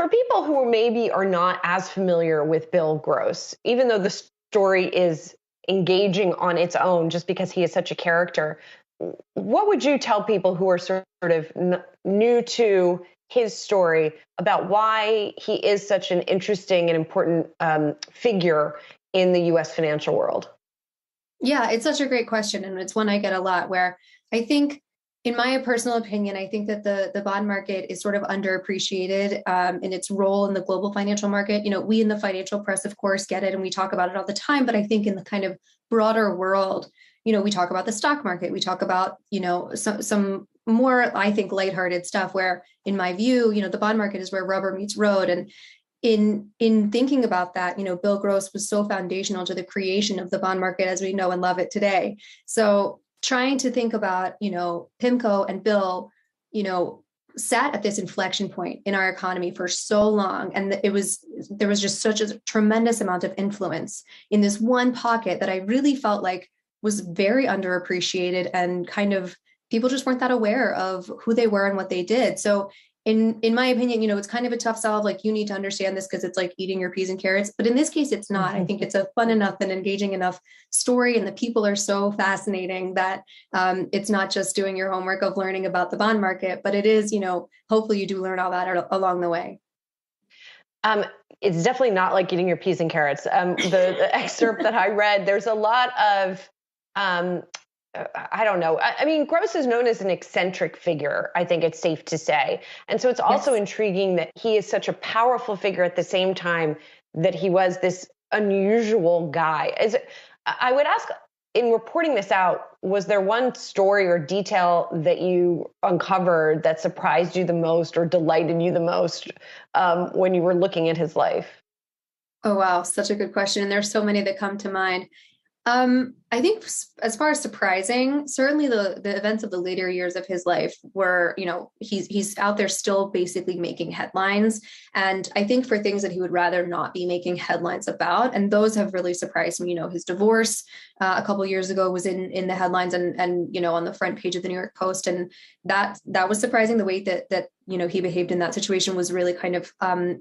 For people who maybe are not as familiar with Bill Gross, even though the story is engaging on its own just because he is such a character, what would you tell people who are sort of new to his story about why he is such an interesting and important figure in the U.S. financial world? Yeah, it's such a great question. And it's one I get a lot where I think, in my personal opinion, I think that the bond market is sort of underappreciated in its role in the global financial market. We in the financial press, of course, get it and we talk about it all the time. But I think in the kind of broader world, we talk about the stock market, we talk about, some more, I think, lighthearted stuff where, in my view, the bond market is where rubber meets road. And in thinking about that, Bill Gross was so foundational to the creation of the bond market as we know and love it today. So trying to think about, PIMCO and Bill, sat at this inflection point in our economy for so long. And there was just such a tremendous amount of influence in this one pocket that I really felt like was very underappreciated, and kind of people just weren't that aware of who they were and what they did. So in my opinion, it's kind of a tough sell. Like, you need to understand this because it's like eating your peas and carrots. But in this case, it's not. I think it's a fun enough and engaging enough story. And the people are so fascinating that it's not just doing your homework of learning about the bond market, but it is, hopefully you do learn all that along the way. It's definitely not like eating your peas and carrots. The excerpt that I read, there's a lot of, I don't know. I mean, Gross is known as an eccentric figure, I think it's safe to say. And so it's also intriguing that he is such a powerful figure at the same time that he was this unusual guy. I would ask, in reporting this out, was there one story or detail that you uncovered that surprised you the most or delighted you the most when you were looking at his life? Oh, wow. Such a good question. And there's so many that come to mind. I think as far as surprising, certainly the events of the later years of his life were, he's out there still basically making headlines. And I think for things that he would rather not be making headlines about, and those have really surprised me. His divorce a couple of years ago was in the headlines and on the front page of the New York Post. And that was surprising. The way that he behaved in that situation was really kind of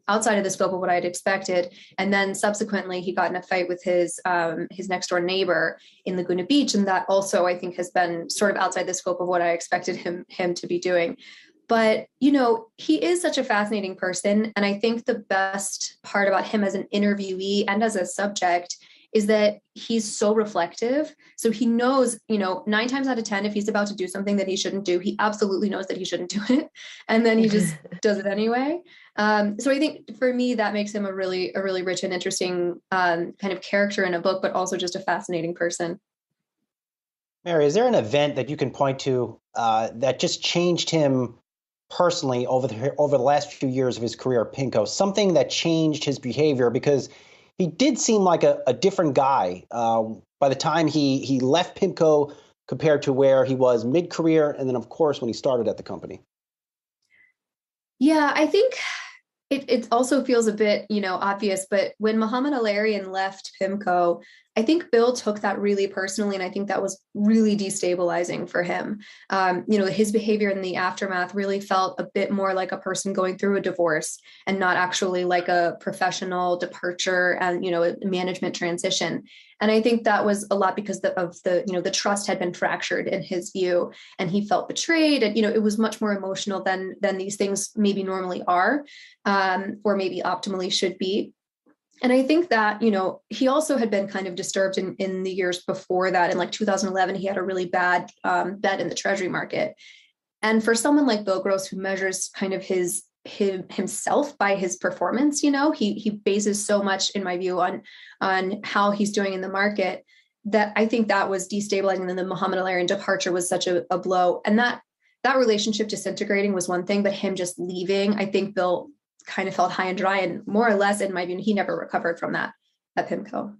outside of the scope of what I'd expected. And then subsequently he got in a fight with his next door neighbor in Laguna Beach. And that also, I think, has been sort of outside the scope of what I expected him to be doing. But, he is such a fascinating person. And I think the best part about him as an interviewee and as a subject is that he's so reflective. So he knows, 9 times out of 10, if he's about to do something that he shouldn't do, he absolutely knows that he shouldn't do it. And then he just does it anyway. So I think for me, that makes him a really rich and interesting kind of character in a book, but also just a fascinating person. Mary, is there an event that you can point to that just changed him personally over the last few years of his career at PIMCO? Something that changed his behavior, because he did seem like a different guy by the time he left PIMCO compared to where he was mid-career, and then, of course, when he started at the company. Yeah, I think it also feels a bit, obvious, but when Mohamed Al-Arian left PIMCO, I think Bill took that really personally, and I think that was really destabilizing for him. His behavior in the aftermath really felt a bit more like a person going through a divorce and not actually like a professional departure and, a management transition. And I think that was a lot because the trust had been fractured in his view, and he felt betrayed. And, it was much more emotional than these things maybe normally are, or maybe optimally should be. And I think that, he also had been kind of disturbed in the years before that. In like 2011, he had a really bad bet in the treasury market. And for someone like Bill Gross, who measures kind of himself by his performance, he bases so much, in my view, on how he's doing in the market, that I think that was destabilizing. And then the Mohamed Al-Arian departure was such a blow. And that relationship disintegrating was one thing, but him just leaving, I think Bill kind of felt high and dry, and more or less, in my view, he never recovered from that at PIMCO.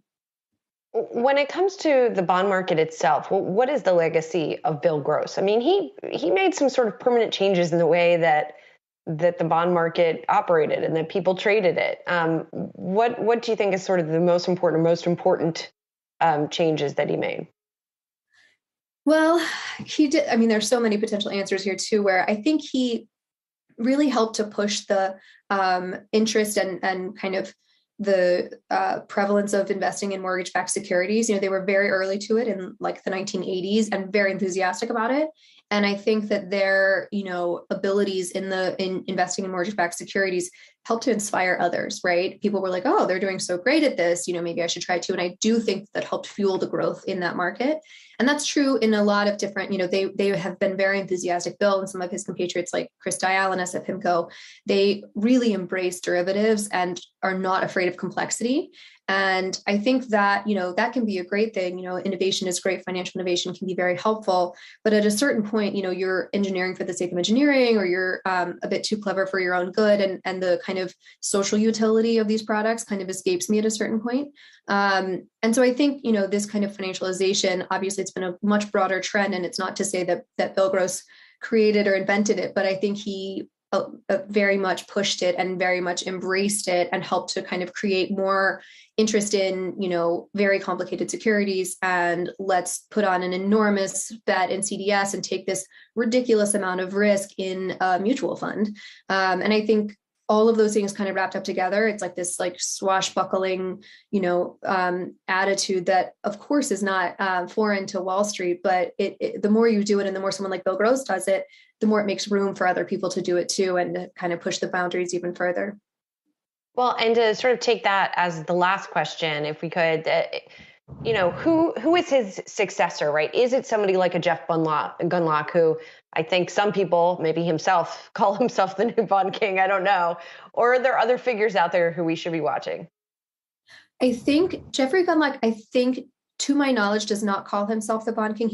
When it comes to the bond market itself, what is the legacy of Bill Gross? I mean, he made some sort of permanent changes in the way that the bond market operated and that people traded it. What do you think is sort of the most important changes that he made? Well, he did. I mean, there's so many potential answers here too, where I think he really helped to push the interest and kind of the prevalence of investing in mortgage-backed securities. They were very early to it in like the 1980s and very enthusiastic about it. And I think that their, abilities in investing in mortgage-backed securities helped to inspire others, right? People were like, oh, they're doing so great at this, maybe I should try too. And I do think that helped fuel the growth in that market. And that's true in a lot of different, they have been very enthusiastic. Bill and some of his compatriots like Chris Dialynas at PIMCO, they really embrace derivatives and are not afraid of complexity. And I think that, that can be a great thing. Innovation is great. Financial innovation can be very helpful. But at a certain point, you're engineering for the sake of engineering, or you're a bit too clever for your own good. And the kind of social utility of these products kind of escapes me at a certain point. And so I think, this kind of financialization, obviously it's been a much broader trend. And it's not to say that Bill Gross created or invented it, but I think he very much pushed it and very much embraced it and helped to kind of create more interest in, very complicated securities, and let's put on an enormous bet in CDS and take this ridiculous amount of risk in a mutual fund. And I think all of those things kind of wrapped up together. It's like this like swashbuckling, attitude that of course is not foreign to Wall Street, but the more you do it and the more someone like Bill Gross does it, the more it makes room for other people to do it too, and to kind of push the boundaries even further. Well, and to sort of take that as the last question, if we could, who is his successor, right? Is it somebody like a Jeff Gundlach, who I think some people, maybe himself, call himself the new bond king? I don't know. Or are there other figures out there who we should be watching? I think Jeffrey Gundlach, to my knowledge, does not call himself the bond king.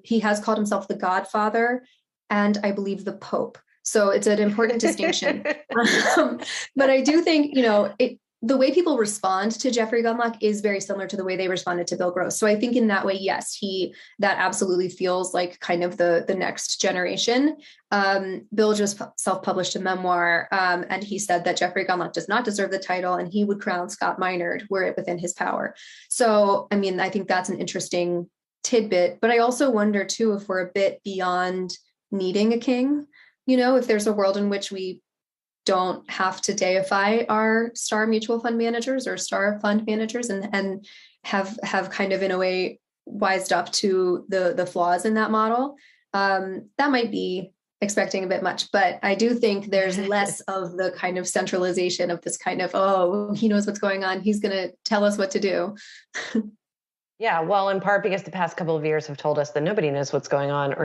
He has called himself the Godfather, and I believe the Pope. So it's an important distinction. But I do think, the way people respond to Jeffrey Gundlach is very similar to the way they responded to Bill Gross. So I think in that way, yes, that absolutely feels like kind of the next generation. Bill just self-published a memoir, and he said that Jeffrey Gundlach does not deserve the title, and he would crown Scott Minerd were it within his power. So, I think that's an interesting tidbit. But I also wonder too, if we're a bit beyond needing a king, if there's a world in which we don't have to deify our star mutual fund managers or star fund managers, and have kind of in a way wised up to the flaws in that model. That might be expecting a bit much, but I do think there's less of the kind of centralization of this kind of, oh, he knows what's going on, he's going to tell us what to do. Yeah, well, in part because the past couple of years have told us that nobody knows what's going on, or